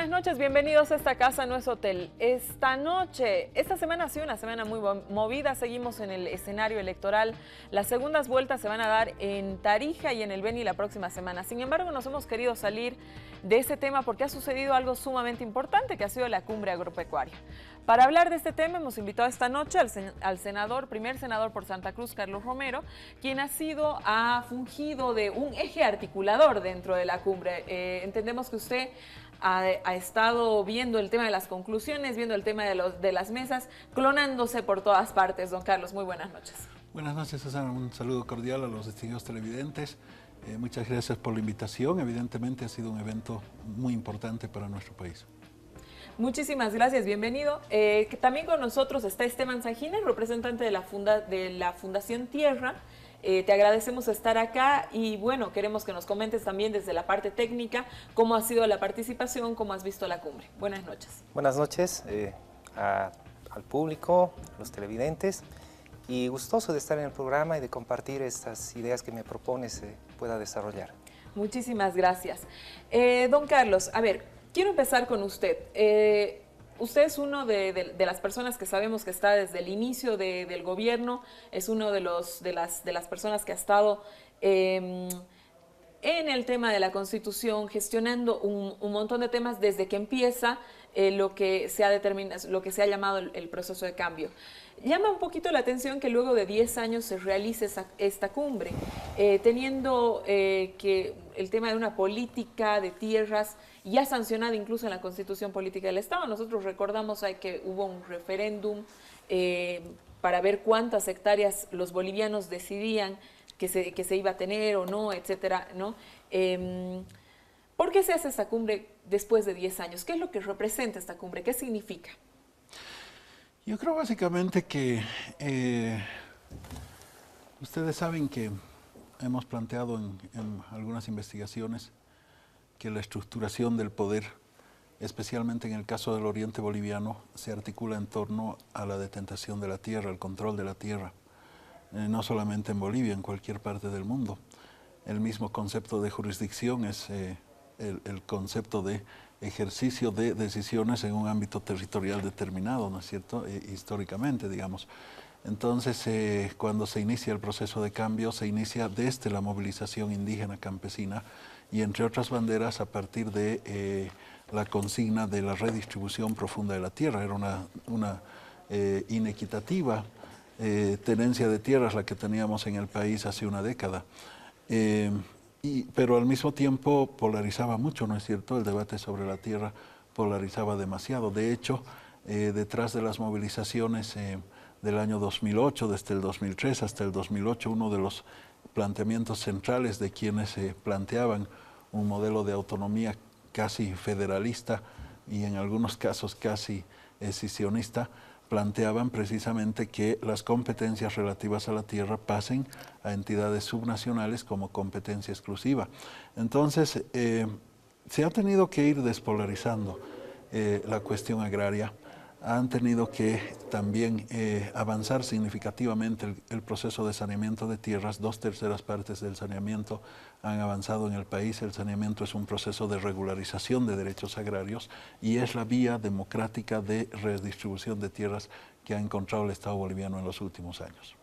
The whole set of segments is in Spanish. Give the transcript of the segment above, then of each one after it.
Buenas noches, bienvenidos a esta casa, no es hotel. Esta semana ha sido una semana muy movida, seguimos en el escenario electoral. Las segundas vueltas se van a dar en Tarija y en el Beni la próxima semana. Sin embargo, nos hemos querido salir de ese tema porque ha sucedido algo sumamente importante, que ha sido la cumbre agropecuaria. Para hablar de este tema hemos invitado esta noche al primer senador por Santa Cruz, Carlos Romero, quien ha fungido de un eje articulador dentro de la cumbre. Entendemos que usted ha estado viendo el tema de las conclusiones, viendo el tema de las mesas, clonándose por todas partes. Don Carlos, muy buenas noches. Buenas noches, Susana. Un saludo cordial a los distinguidos televidentes. Muchas gracias por la invitación. Evidentemente ha sido un evento muy importante para nuestro país. Muchísimas gracias, bienvenido. También con nosotros está Esteban Sajina, representante de la Fundación Tierra. Te agradecemos estar acá y bueno, queremos que nos comentes también desde la parte técnica cómo ha sido la participación, cómo has visto la cumbre. Buenas noches. Buenas noches al público, los televidentes, y gustoso de estar en el programa y de compartir estas ideas que me propones pueda desarrollar. Muchísimas gracias. Don Carlos, a ver, quiero empezar con usted. Usted es uno de las personas que sabemos que está desde el inicio del gobierno, es uno de las personas que ha estado en el tema de la Constitución, gestionando un montón de temas desde que empieza lo que se ha llamado el proceso de cambio. Llama un poquito la atención que luego de 10 años se realice esta cumbre, teniendo que el tema de una política de tierras ya sancionada incluso en la Constitución Política del Estado. Nosotros recordamos que hubo un referéndum para ver cuántas hectáreas los bolivianos decidían que se iba a tener o no, etcétera, ¿no? ¿Por qué se hace esta cumbre después de 10 años? ¿Qué es lo que representa esta cumbre? ¿Qué significa? Yo creo básicamente que ustedes saben que hemos planteado en algunas investigaciones que la estructuración del poder, especialmente en el caso del oriente boliviano, se articula en torno a la detentación de la tierra, el control de la tierra, no solamente en Bolivia, en cualquier parte del mundo. El mismo concepto de jurisdicción es el concepto de ejercicio de decisiones en un ámbito territorial determinado, ¿no es cierto? Históricamente, digamos. Entonces, cuando se inicia el proceso de cambio, se inicia desde la movilización indígena campesina y, entre otras banderas, a partir de la consigna de la redistribución profunda de la tierra. Era una inequitativa tenencia de tierras la que teníamos en el país hace una década. Pero al mismo tiempo polarizaba mucho, ¿no es cierto? El debate sobre la tierra polarizaba demasiado. De hecho, detrás de las movilizaciones del año 2008, desde el 2003 hasta el 2008, uno de los planteamientos centrales de quienes planteaban un modelo de autonomía casi federalista y en algunos casos casi escisionista, planteaban precisamente que las competencias relativas a la tierra pasen a entidades subnacionales como competencia exclusiva. Entonces, se ha tenido que ir despolarizando la cuestión agraria, han tenido que también avanzar significativamente el proceso de saneamiento de tierras. 2/3 partes del saneamiento han avanzado en el país. El saneamiento es un proceso de regularización de derechos agrarios y es la vía democrática de redistribución de tierras que ha encontrado el Estado boliviano en los últimos años.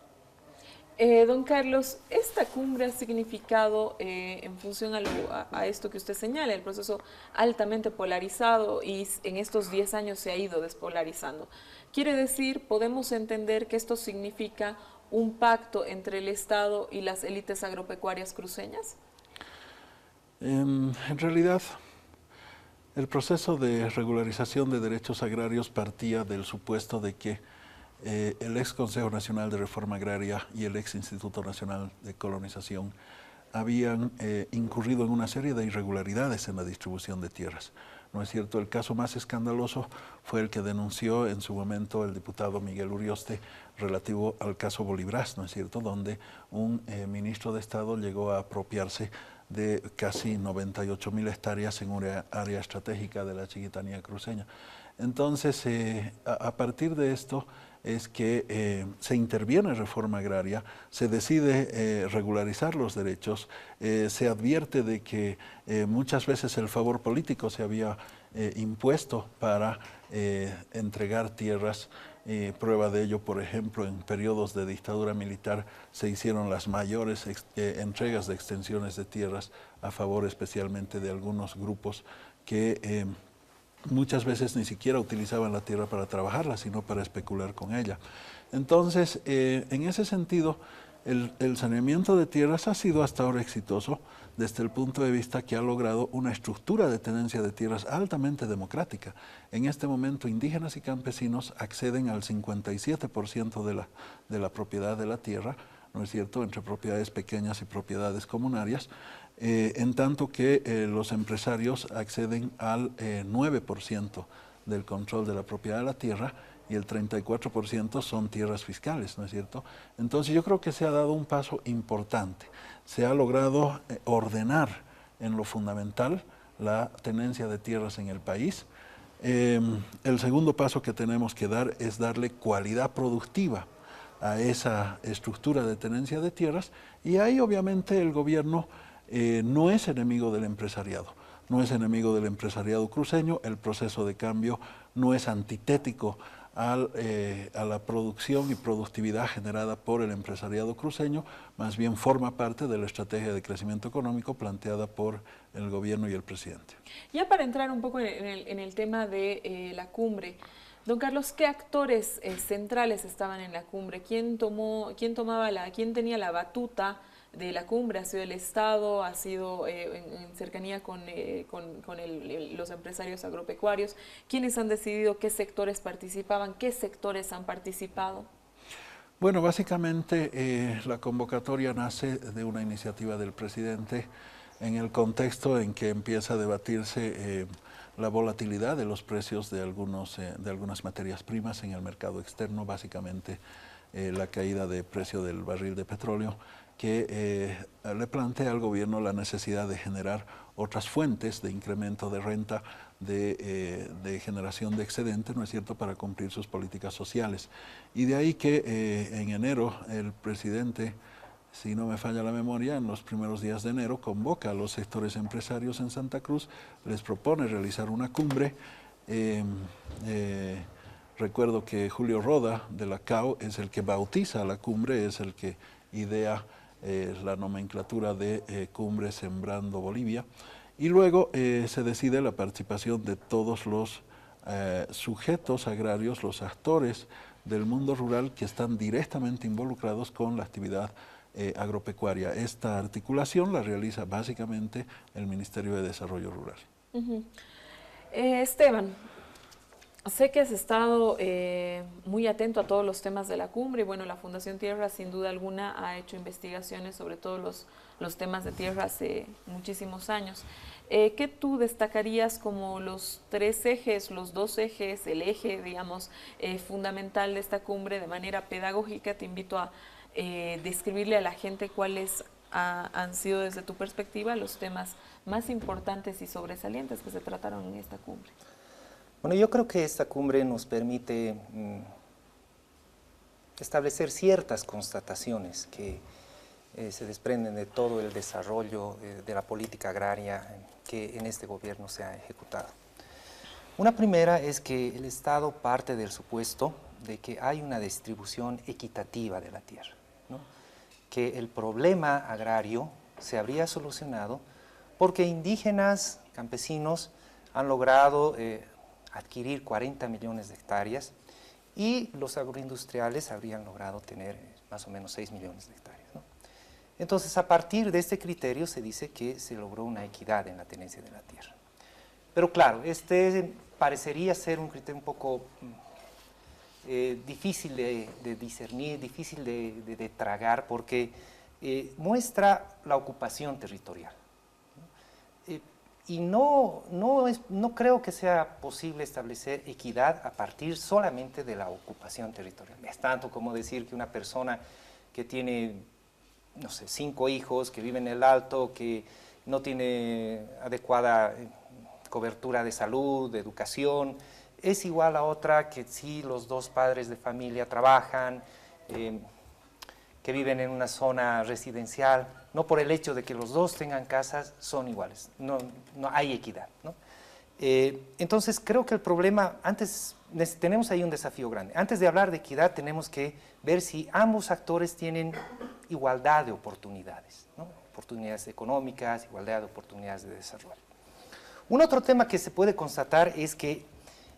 Don Carlos, esta cumbre ha significado, en función a esto que usted señala, el proceso altamente polarizado y en estos 10 años se ha ido despolarizando. Quiere decir, podemos entender que esto significa un pacto entre el Estado y las élites agropecuarias cruceñas. En realidad, el proceso de regularización de derechos agrarios partía del supuesto de que el ex Consejo Nacional de Reforma Agraria y el ex Instituto Nacional de Colonización habían incurrido en una serie de irregularidades en la distribución de tierras. ¿No es cierto? El caso más escandaloso fue el que denunció en su momento el diputado Miguel Urioste relativo al caso Bolibras, ¿no es cierto?, donde un ministro de Estado llegó a apropiarse de casi 98.000 hectáreas en una área estratégica de la Chiquitanía cruceña. Entonces, a partir de esto, es que se interviene en reforma agraria, se decide regularizar los derechos, se advierte de que muchas veces el favor político se había impuesto para entregar tierras. Prueba de ello, por ejemplo, en periodos de dictadura militar se hicieron las mayores entregas de extensiones de tierras a favor especialmente de algunos grupos que muchas veces ni siquiera utilizaban la tierra para trabajarla, sino para especular con ella. Entonces, en ese sentido, el saneamiento de tierras ha sido hasta ahora exitoso desde el punto de vista que ha logrado una estructura de tenencia de tierras altamente democrática. En este momento, indígenas y campesinos acceden al 57% de la propiedad de la tierra, ¿no es cierto?, entre propiedades pequeñas y propiedades comunarias, en tanto que los empresarios acceden al 9% del control de la propiedad de la tierra y el 34% son tierras fiscales, ¿no es cierto? Entonces yo creo que se ha dado un paso importante, se ha logrado ordenar en lo fundamental la tenencia de tierras en el país. El segundo paso que tenemos que dar es darle cualidad productiva a esa estructura de tenencia de tierras y ahí obviamente el gobierno no es enemigo del empresariado, no es enemigo del empresariado cruceño, el proceso de cambio no es antitético a la producción y productividad generada por el empresariado cruceño, más bien forma parte de la estrategia de crecimiento económico planteada por el gobierno y el presidente. Ya para entrar un poco en el tema de la cumbre, don Carlos, ¿qué actores centrales estaban en la cumbre? ¿Quién tenía la batuta de la cumbre? ¿Ha sido el Estado? ¿Ha sido en cercanía con los empresarios agropecuarios? ¿Quiénes han decidido qué sectores participaban? ¿Qué sectores han participado? Bueno, básicamente la convocatoria nace de una iniciativa del presidente en el contexto en que empieza a debatirse la volatilidad de los precios de algunas materias primas en el mercado externo, básicamente la caída de precio del barril de petróleo, que le plantea al gobierno la necesidad de generar otras fuentes de incremento de renta, de generación de excedente, ¿no es cierto?, para cumplir sus políticas sociales. Y de ahí que en enero el presidente, si no me falla la memoria, en los primeros días de enero convoca a los sectores empresarios en Santa Cruz, les propone realizar una cumbre. Recuerdo que Julio Roda de la CAO es el que bautiza la cumbre, es el que idea la nomenclatura de Cumbre Sembrando Bolivia, y luego se decide la participación de todos los sujetos agrarios, los actores del mundo rural que están directamente involucrados con la actividad agropecuaria. Esta articulación la realiza básicamente el Ministerio de Desarrollo Rural. Esteban, sé que has estado muy atento a todos los temas de la cumbre y bueno, la Fundación Tierra sin duda alguna ha hecho investigaciones sobre todos los temas de tierra hace muchísimos años. ¿Qué tú destacarías como los tres ejes, los dos ejes, el eje, digamos, fundamental de esta cumbre de manera pedagógica? Te invito a describirle a la gente cuáles han sido desde tu perspectiva los temas más importantes y sobresalientes que se trataron en esta cumbre. Bueno, yo creo que esta cumbre nos permite establecer ciertas constataciones que se desprenden de todo el desarrollo de la política agraria que en este gobierno se ha ejecutado. Una primera es que el Estado parte del supuesto de que hay una distribución equitativa de la tierra, ¿no? Que el problema agrario se habría solucionado porque indígenas, campesinos, han logrado adquirir 40 millones de hectáreas y los agroindustriales habrían logrado tener más o menos 6 millones de hectáreas, ¿no? Entonces, a partir de este criterio se dice que se logró una equidad en la tenencia de la tierra. Pero claro, este parecería ser un criterio un poco difícil de discernir, difícil de tragar, porque muestra la ocupación territorial. Y no creo que sea posible establecer equidad a partir solamente de la ocupación territorial. Es tanto como decir que una persona que tiene, no sé, 5 hijos, que vive en el Alto, que no tiene adecuada cobertura de salud, de educación, es igual a otra que si los dos padres de familia trabajan, que viven en una zona residencial, no por el hecho de que los dos tengan casas, son iguales, no hay equidad, ¿no? Entonces creo que el problema, tenemos ahí un desafío grande. Antes de hablar de equidad tenemos que ver si ambos actores tienen igualdad de oportunidades, ¿no? Oportunidades económicas, igualdad de oportunidades de desarrollo. Un otro tema que se puede constatar es que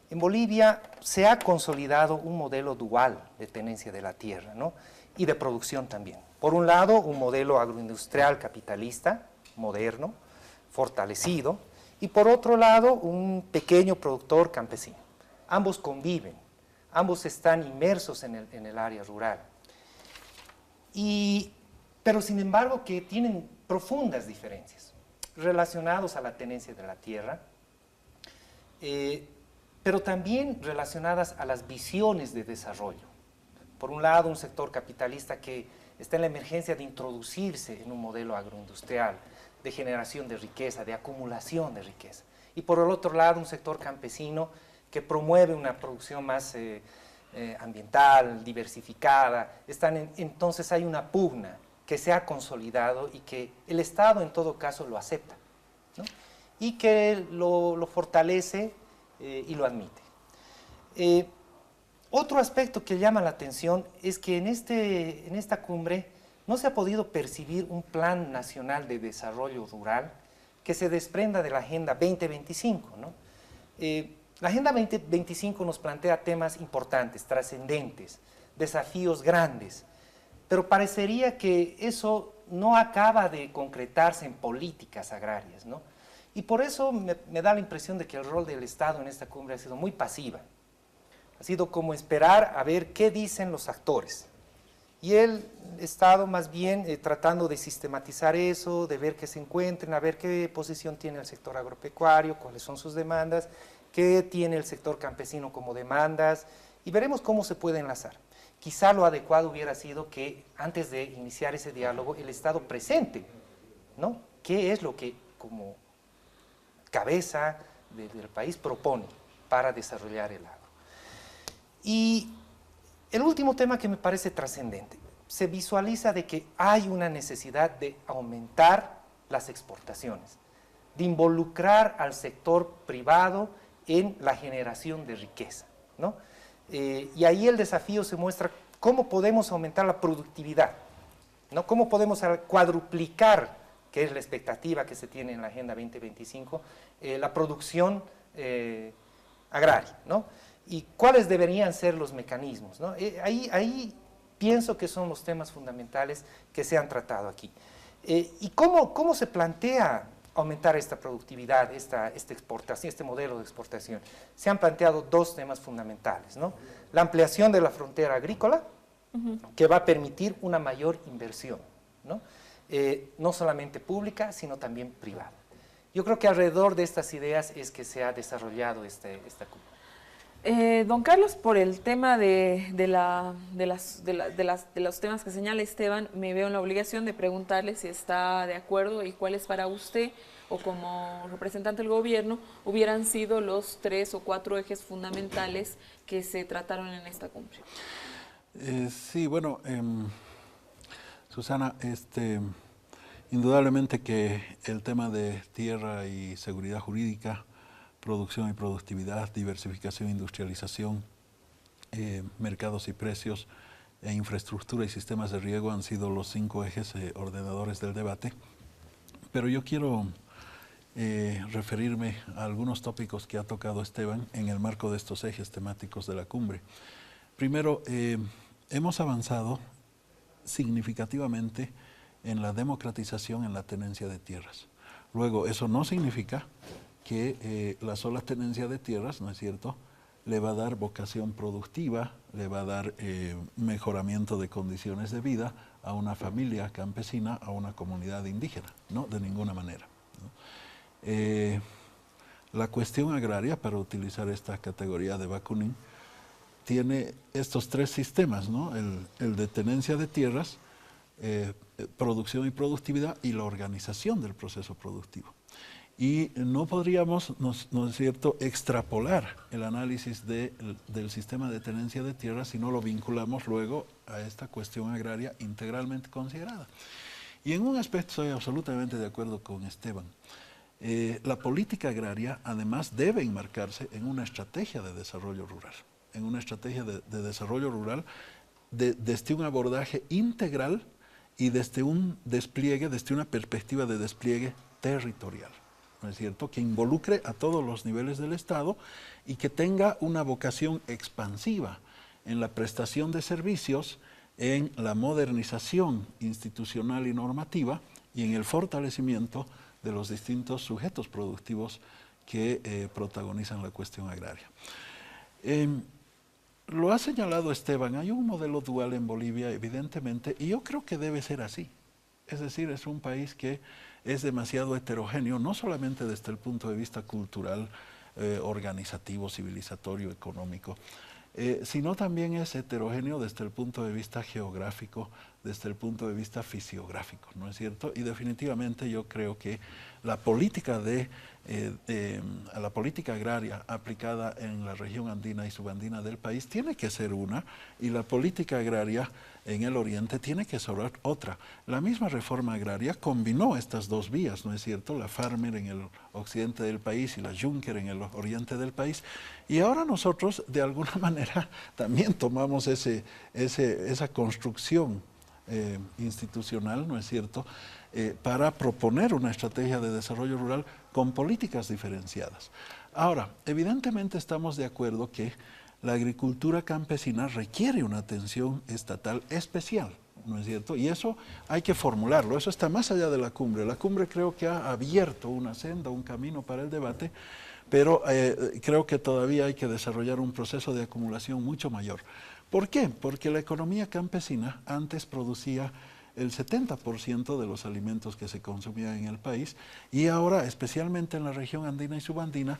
en Bolivia se ha consolidado un modelo dual de tenencia de la tierra, ¿no? Y de producción también. Por un lado, un modelo agroindustrial capitalista, moderno, fortalecido, y por otro lado, un pequeño productor campesino. Ambos conviven, ambos están inmersos en el área rural. Pero sin embargo que tienen profundas diferencias relacionadas a la tenencia de la tierra, pero también relacionadas a las visiones de desarrollo. Por un lado, un sector capitalista que está en la emergencia de introducirse en un modelo agroindustrial, de generación de riqueza, de acumulación de riqueza. Y por el otro lado, un sector campesino que promueve una producción más ambiental, diversificada. Entonces hay una pugna que se ha consolidado y que el Estado en todo caso lo acepta, ¿no? Y que lo fortalece y lo admite. Otro aspecto que llama la atención es que en esta cumbre no se ha podido percibir un plan nacional de desarrollo rural que se desprenda de la Agenda 2025, ¿no? La Agenda 2025 nos plantea temas importantes, trascendentes, desafíos grandes, pero parecería que eso no acaba de concretarse en políticas agrarias, ¿no? Y por eso me da la impresión de que el rol del Estado en esta cumbre ha sido muy pasiva. Ha sido como esperar a ver qué dicen los actores. Y el Estado más bien tratando de sistematizar eso, de ver qué se encuentren, a ver qué posición tiene el sector agropecuario, cuáles son sus demandas, qué tiene el sector campesino como demandas, y veremos cómo se puede enlazar. Quizá lo adecuado hubiera sido que antes de iniciar ese diálogo el Estado presente, ¿no?, qué es lo que como cabeza del país propone para desarrollar el agro. Y el último tema que me parece trascendente, se visualiza de que hay una necesidad de aumentar las exportaciones, de involucrar al sector privado en la generación de riqueza, ¿no? Y ahí el desafío se muestra cómo podemos aumentar la productividad, ¿no? Cómo podemos cuadruplicar, que es la expectativa que se tiene en la Agenda 2025, la producción agraria, ¿no? Y cuáles deberían ser los mecanismos, ¿no? Ahí pienso que son los temas fundamentales que se han tratado aquí. ¿Y cómo se plantea aumentar esta productividad, esta exportación, este modelo de exportación? Se han planteado dos temas fundamentales, ¿no? La ampliación de la frontera agrícola, que va a permitir una mayor inversión, ¿no? No solamente pública, sino también privada. Yo creo que alrededor de estas ideas es que se ha desarrollado esta cumbre. Don Carlos, por el tema de los temas que señala Esteban, me veo en la obligación de preguntarle si está de acuerdo y cuáles para usted o como representante del gobierno hubieran sido los 3 o 4 ejes fundamentales que se trataron en esta cumbre. Sí, bueno, Susana, indudablemente que el tema de tierra y seguridad jurídica, producción y productividad, diversificación e industrialización, mercados y precios, infraestructura y sistemas de riego han sido los 5 ejes ordenadores del debate. Pero yo quiero referirme a algunos tópicos que ha tocado Esteban en el marco de estos ejes temáticos de la cumbre. Primero, hemos avanzado significativamente en la democratización en la tenencia de tierras. Luego, eso no significa que la sola tenencia de tierras, ¿no es cierto?, le va a dar vocación productiva, le va a dar mejoramiento de condiciones de vida a una familia campesina, a una comunidad indígena, no, de ninguna manera, ¿no? La cuestión agraria, para utilizar esta categoría de Bakunin, tiene estos 3 sistemas, ¿no? El de tenencia de tierras, producción y productividad y la organización del proceso productivo. y no podríamos, ¿no es cierto?, extrapolar el análisis del sistema de tenencia de tierras si no lo vinculamos luego a esta cuestión agraria integralmente considerada. Y en un aspecto estoy absolutamente de acuerdo con Esteban. La política agraria además debe enmarcarse en una estrategia de desarrollo rural, en una estrategia de desarrollo rural desde un abordaje integral y desde un despliegue, desde una perspectiva de despliegue territorial, ¿no es cierto?, que involucre a todos los niveles del Estado y que tenga una vocación expansiva en la prestación de servicios, en la modernización institucional y normativa y en el fortalecimiento de los distintos sujetos productivos que protagonizan la cuestión agraria. Lo ha señalado Esteban, hay un modelo dual en Bolivia, evidentemente, y yo creo que debe ser así. Es decir, es un país que es demasiado heterogéneo, no solamente desde el punto de vista cultural, organizativo, civilizatorio, económico, sino también es heterogéneo desde el punto de vista geográfico, desde el punto de vista fisiográfico, ¿no es cierto? Y definitivamente yo creo que la política la política agraria aplicada en la región andina y subandina del país tiene que ser una, y la política agraria en el oriente tiene que ser otra. La misma reforma agraria combinó estas dos vías, ¿no es cierto? La Farmer en el occidente del país y la Juncker en el oriente del país. Y ahora nosotros, de alguna manera, también tomamos esa construcción institucional, ¿no es cierto?, para proponer una estrategia de desarrollo rural con políticas diferenciadas. Ahora, evidentemente estamos de acuerdo que la agricultura campesina requiere una atención estatal especial, ¿no es cierto? Y eso hay que formularlo, eso está más allá de la cumbre. La cumbre creo que ha abierto una senda, un camino para el debate, pero creo que todavía hay que desarrollar un proceso de acumulación mucho mayor. ¿Por qué? Porque la economía campesina antes producía el 70% de los alimentos que se consumían en el país y ahora, especialmente en la región andina y subandina,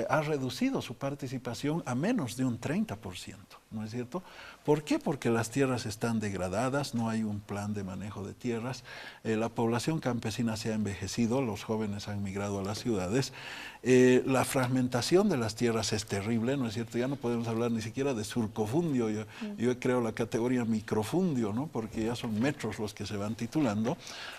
ha reducido su participación a menos de un 30%, ¿no es cierto? ¿Por qué? Porque las tierras están degradadas, no hay un plan de manejo de tierras, la población campesina se ha envejecido, los jóvenes han migrado a las ciudades, la fragmentación de las tierras es terrible, ¿no es cierto? Ya no podemos hablar ni siquiera de surcofundio, yo creo la categoría microfundio, ¿no? Porque ya son metros los que se van titulando,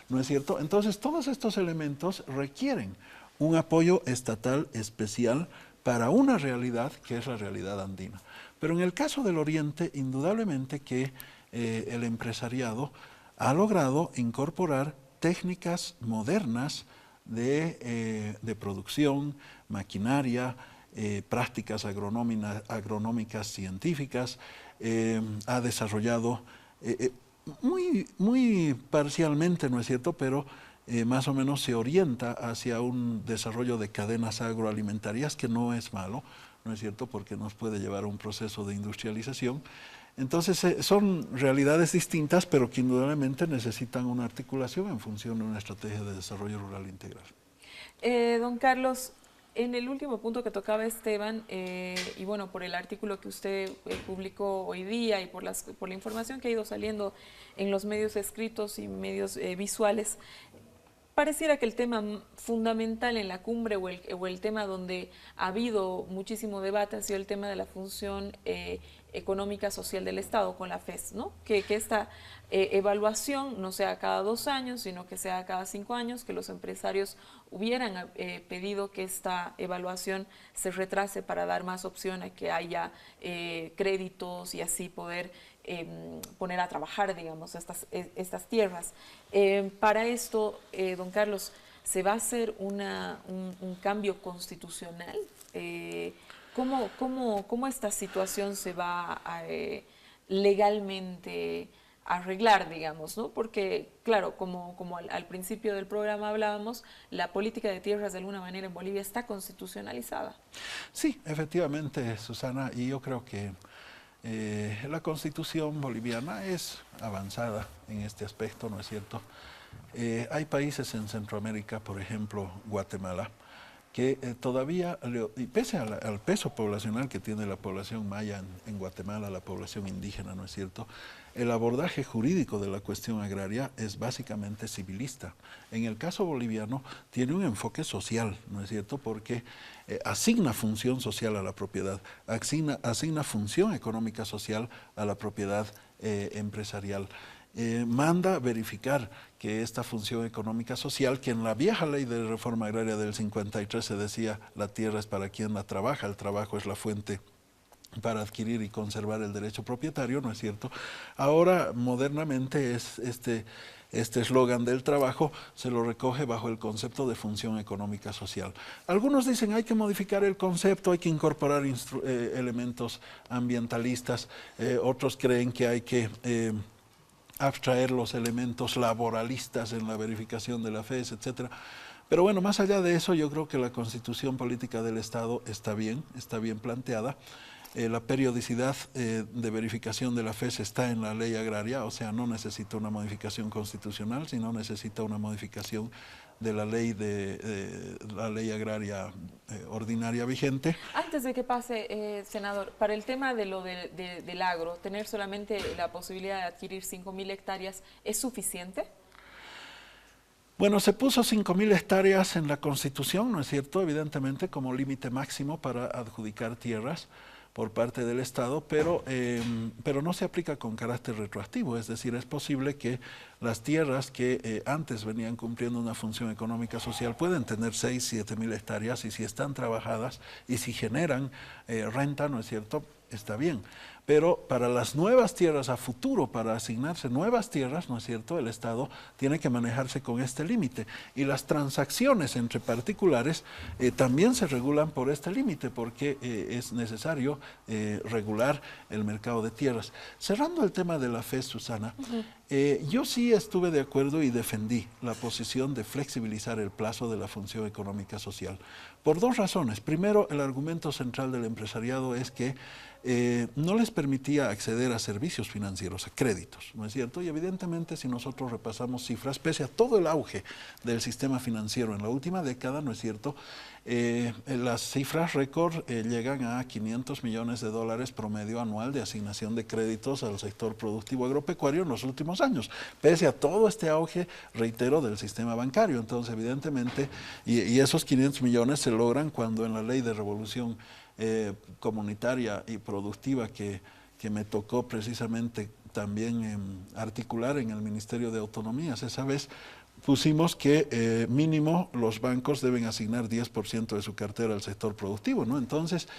¿no es cierto? Entonces todos estos elementos requieren un apoyo estatal especial para una realidad que es la realidad andina. Pero en el caso del Oriente, indudablemente que el empresariado ha logrado incorporar técnicas modernas de producción, maquinaria, prácticas agronómicas científicas, ha desarrollado muy parcialmente, ¿no es cierto?, pero más o menos se orienta hacia un desarrollo de cadenas agroalimentarias que no es malo, ¿no es cierto?, porque nos puede llevar a un proceso de industrialización. Entonces son realidades distintas, pero que indudablemente necesitan una articulación en función de una estrategia de desarrollo rural integral. Don Carlos, en el último punto que tocaba Esteban, y bueno, por el artículo que usted publicó hoy día y por la información que ha ido saliendo en los medios escritos y medios visuales, pareciera que el tema fundamental en la cumbre o el tema donde ha habido muchísimo debate ha sido el tema de la función económica social del Estado con la FES, ¿no? Que esta evaluación no sea cada 2 años, sino que sea cada 5 años, que los empresarios hubieran pedido que esta evaluación se retrase para dar más opción a que haya créditos y así poder poner a trabajar, digamos, estas tierras. Para esto, don Carlos, ¿se va a hacer un cambio constitucional? ¿Cómo esta situación se va a legalmente arreglar, digamos, ¿no? Porque, claro, como al principio del programa hablábamos, la política de tierras de alguna manera en Bolivia está constitucionalizada. Sí, efectivamente, Susana, y yo creo que la Constitución boliviana es avanzada en este aspecto, ¿no es cierto? Hay países en Centroamérica, por ejemplo, Guatemala, que todavía, y pese al peso poblacional que tiene la población maya en Guatemala, la población indígena, ¿no es cierto?, el abordaje jurídico de la cuestión agraria es básicamente civilista. En el caso boliviano tiene un enfoque social, ¿no es cierto?, porque asigna función social a la propiedad, asigna función económica social a la propiedad empresarial. Manda verificar que esta función económica social, que en la vieja ley de reforma agraria del 53 se decía la tierra es para quien la trabaja, el trabajo es la fuente para adquirir y conservar el derecho propietario, ¿no es cierto? Ahora, modernamente, este eslogan del trabajo se lo recoge bajo el concepto de función económica social. Algunos dicen hay que modificar el concepto, hay que incorporar elementos ambientalistas, otros creen que hay que abstraer los elementos laboralistas en la verificación de la FES, etcétera. Pero bueno, más allá de eso, yo creo que la Constitución Política del Estado está bien planteada. La periodicidad de verificación de la FES está en la ley agraria, o sea, no necesita una modificación constitucional, sino necesita una modificación de la ley agraria ordinaria vigente. Antes de que pase, senador, para el tema de lo del agro, tener solamente la posibilidad de adquirir 5.000 hectáreas, ¿es suficiente? Bueno, se puso 5.000 hectáreas en la Constitución, ¿no es cierto?, evidentemente como límite máximo para adjudicar tierras por parte del Estado, pero no se aplica con carácter retroactivo, es decir, es posible que las tierras que antes venían cumpliendo una función económica social pueden tener 6.000, 7.000 hectáreas y si están trabajadas y si generan renta, ¿no es cierto?, está bien. Pero para las nuevas tierras a futuro, para asignarse nuevas tierras, ¿no es cierto?, el Estado tiene que manejarse con este límite. Y las transacciones entre particulares también se regulan por este límite, porque es necesario regular el mercado de tierras. Cerrando el tema de la FES, Susana, yo sí estuve de acuerdo y defendí la posición de flexibilizar el plazo de la función económica social, por dos razones. Primero, el argumento central del empresariado es que no les permitía acceder a servicios financieros, a créditos, ¿no es cierto? Y evidentemente si nosotros repasamos cifras, pese a todo el auge del sistema financiero en la última década, ¿no es cierto?, las cifras récord llegan a $500 millones promedio anual de asignación de créditos al sector productivo agropecuario en los últimos años, pese a todo este auge, reitero, del sistema bancario. Entonces, evidentemente, y esos 500 millones se logran cuando en la ley de revolución comunitaria y productiva que me tocó precisamente también articular en el Ministerio de Autonomías. Esa vez pusimos que mínimo los bancos deben asignar 10% de su cartera al sector productivo, ¿no? Entonces,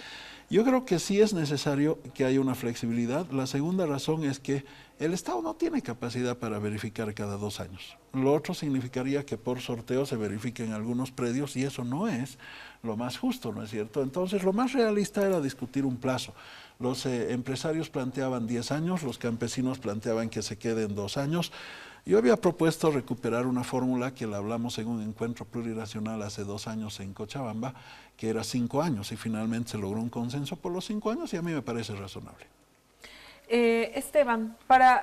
yo creo que sí es necesario que haya una flexibilidad. La segunda razón es que el Estado no tiene capacidad para verificar cada 2 años. Lo otro significaría que por sorteo se verifiquen algunos predios y eso no es lo más justo, ¿no es cierto? Entonces, lo más realista era discutir un plazo. Los empresarios planteaban 10 años, los campesinos planteaban que se queden 2 años. Yo había propuesto recuperar una fórmula que la hablamos en un encuentro plurinacional hace 2 años en Cochabamba, que era 5 años, y finalmente se logró un consenso por los 5 años y a mí me parece razonable. Esteban,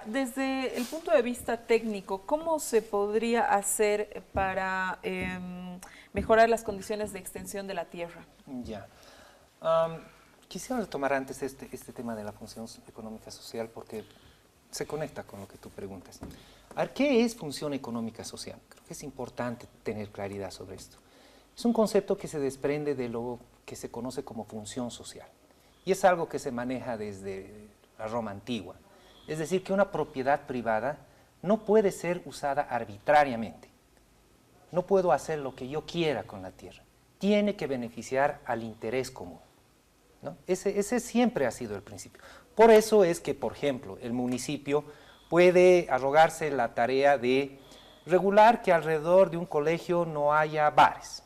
desde el punto de vista técnico, ¿cómo se podría hacer para mejorar las condiciones de extensión de la tierra? Ya. Quisiera retomar antes este tema de la función económica social porque se conecta con lo que tú preguntas. A ver, ¿qué es función económica social? Creo que es importante tener claridad sobre esto. Es un concepto que se desprende de lo que se conoce como función social y es algo que se maneja desde la Roma antigua. Es decir, que una propiedad privada no puede ser usada arbitrariamente. No puedo hacer lo que yo quiera con la tierra. Tiene que beneficiar al interés común, ¿no? Ese siempre ha sido el principio. Por eso es que, por ejemplo, el municipio puede arrogarse la tarea de regular que alrededor de un colegio no haya bares,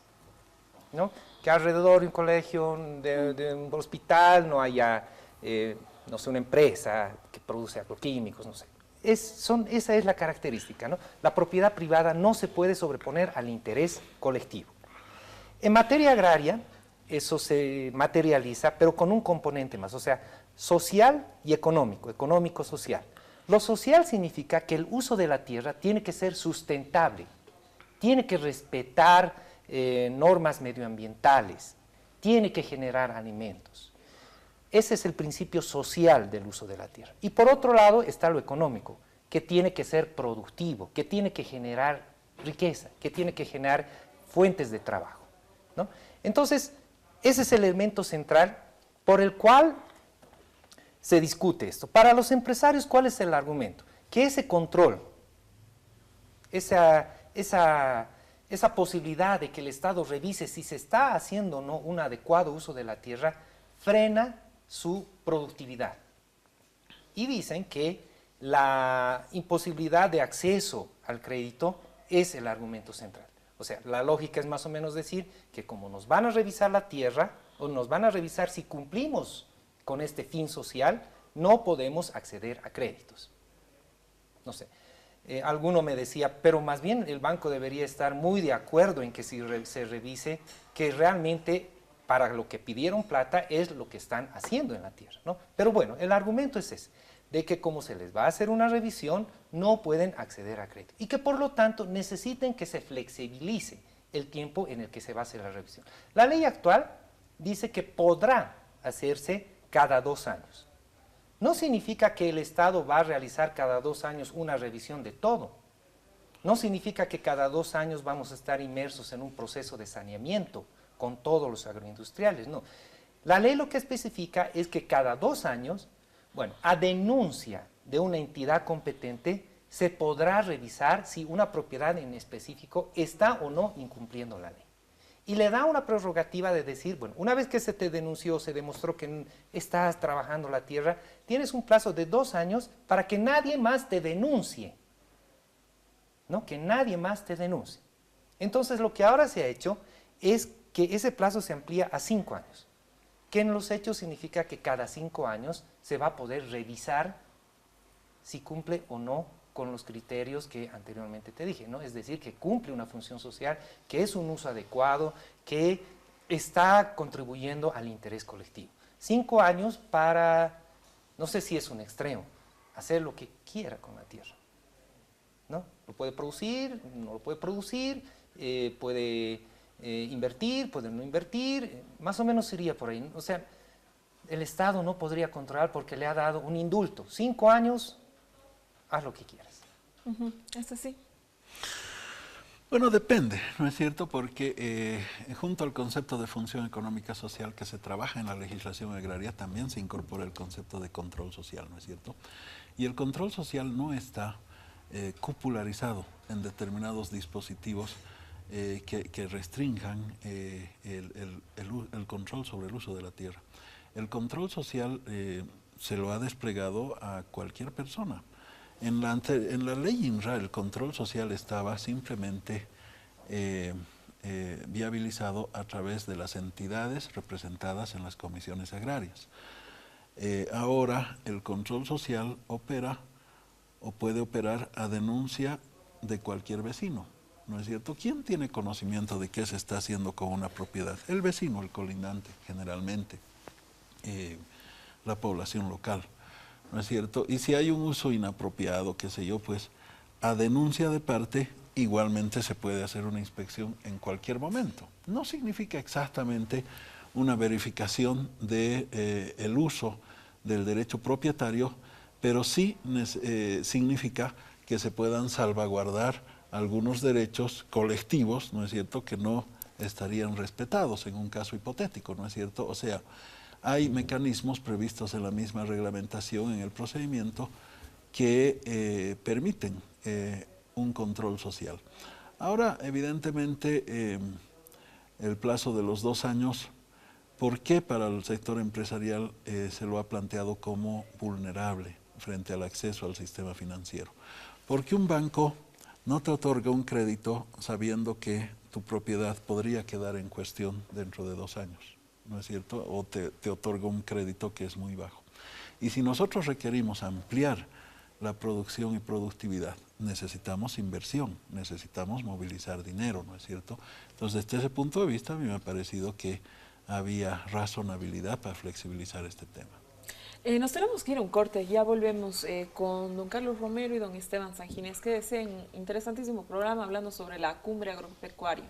¿no? Que alrededor de un colegio, de un hospital no haya, no sé, una empresa que produce agroquímicos, no sé. Esa es la característica, ¿no? La propiedad privada no se puede sobreponer al interés colectivo. En materia agraria, eso se materializa, pero con un componente más, o sea, social y económico, económico-social. Lo social significa que el uso de la tierra tiene que ser sustentable, tiene que respetar normas medioambientales, tiene que generar alimentos. Ese es el principio social del uso de la tierra. Y por otro lado está lo económico, que tiene que ser productivo, que tiene que generar riqueza, que tiene que generar fuentes de trabajo, ¿no? Entonces, ese es el elemento central por el cual se discute esto. Para los empresarios, ¿cuál es el argumento? Que ese control, esa posibilidad de que el Estado revise si se está haciendo o no un adecuado uso de la tierra, frena su productividad. Y dicen que la imposibilidad de acceso al crédito es el argumento central. O sea, la lógica es más o menos decir que como nos van a revisar la tierra, o nos van a revisar si cumplimos con este fin social, no podemos acceder a créditos. No sé, alguno me decía, pero más bien el banco debería estar muy de acuerdo en que se revise que realmente para lo que pidieron plata es lo que están haciendo en la tierra, ¿no? Pero bueno, el argumento es ese, de que como se les va a hacer una revisión, no pueden acceder a crédito y que por lo tanto necesiten que se flexibilice el tiempo en el que se va a hacer la revisión. La ley actual dice que podrá hacerse cada 2 años. No significa que el Estado va a realizar cada 2 años una revisión de todo. No significa que cada 2 años vamos a estar inmersos en un proceso de saneamiento con todos los agroindustriales, no. La ley lo que especifica es que cada 2 años, bueno, a denuncia de una entidad competente, se podrá revisar si una propiedad en específico está o no incumpliendo la ley. Y le da una prerrogativa de decir, bueno, una vez que se te denunció, se demostró que estás trabajando la tierra, tienes un plazo de 2 años para que nadie más te denuncie, ¿no? Que nadie más te denuncie. Entonces, lo que ahora se ha hecho es que ese plazo se amplía a 5 años, que en los hechos significa que cada 5 años se va a poder revisar si cumple o no con los criterios que anteriormente te dije, ¿no? Es decir, que cumple una función social, que es un uso adecuado, que está contribuyendo al interés colectivo. 5 años para, no sé si es un extremo, hacer lo que quiera con la tierra, ¿no? Lo puede producir, no lo puede producir, puede invertir, puede no invertir, más o menos sería por ahí. O sea, el Estado no podría controlar porque le ha dado un indulto. 5 años, haz lo que quieras. ¿Es así? Bueno, depende, ¿no es cierto? Porque junto al concepto de función económica social que se trabaja en la legislación agraria, también se incorpora el concepto de control social, ¿no es cierto? Y el control social no está cupularizado en determinados dispositivos que restrinjan el control sobre el uso de la tierra. El control social se lo ha desplegado a cualquier persona. En la ley INRA el control social estaba simplemente viabilizado a través de las entidades representadas en las comisiones agrarias. Ahora el control social opera o puede operar a denuncia de cualquier vecino, ¿no es cierto? ¿Quién tiene conocimiento de qué se está haciendo con una propiedad? El vecino, el colindante, generalmente, la población local, ¿no es cierto? Y si hay un uso inapropiado, qué sé yo, pues a denuncia de parte igualmente se puede hacer una inspección en cualquier momento. No significa exactamente una verificación de el uso del derecho propietario, pero sí significa que se puedan salvaguardar algunos derechos colectivos, ¿no es cierto?, que no estarían respetados en un caso hipotético, ¿no es cierto? O sea, hay mecanismos previstos en la misma reglamentación, en el procedimiento, que permiten un control social. Ahora, evidentemente, el plazo de los 2 años, ¿por qué para el sector empresarial se lo ha planteado como vulnerable frente al acceso al sistema financiero? Porque un banco no te otorga un crédito sabiendo que tu propiedad podría quedar en cuestión dentro de 2 años, ¿no es cierto? O te otorga un crédito que es muy bajo. Y si nosotros requerimos ampliar la producción y productividad, necesitamos inversión, necesitamos movilizar dinero, ¿no es cierto? Entonces, desde ese punto de vista, a mí me ha parecido que había razonabilidad para flexibilizar este tema. Nos tenemos que ir a un corte, ya volvemos con don Carlos Romero y don Esteban Sanginés. Quédense en interesantísimo programa hablando sobre la cumbre agropecuaria.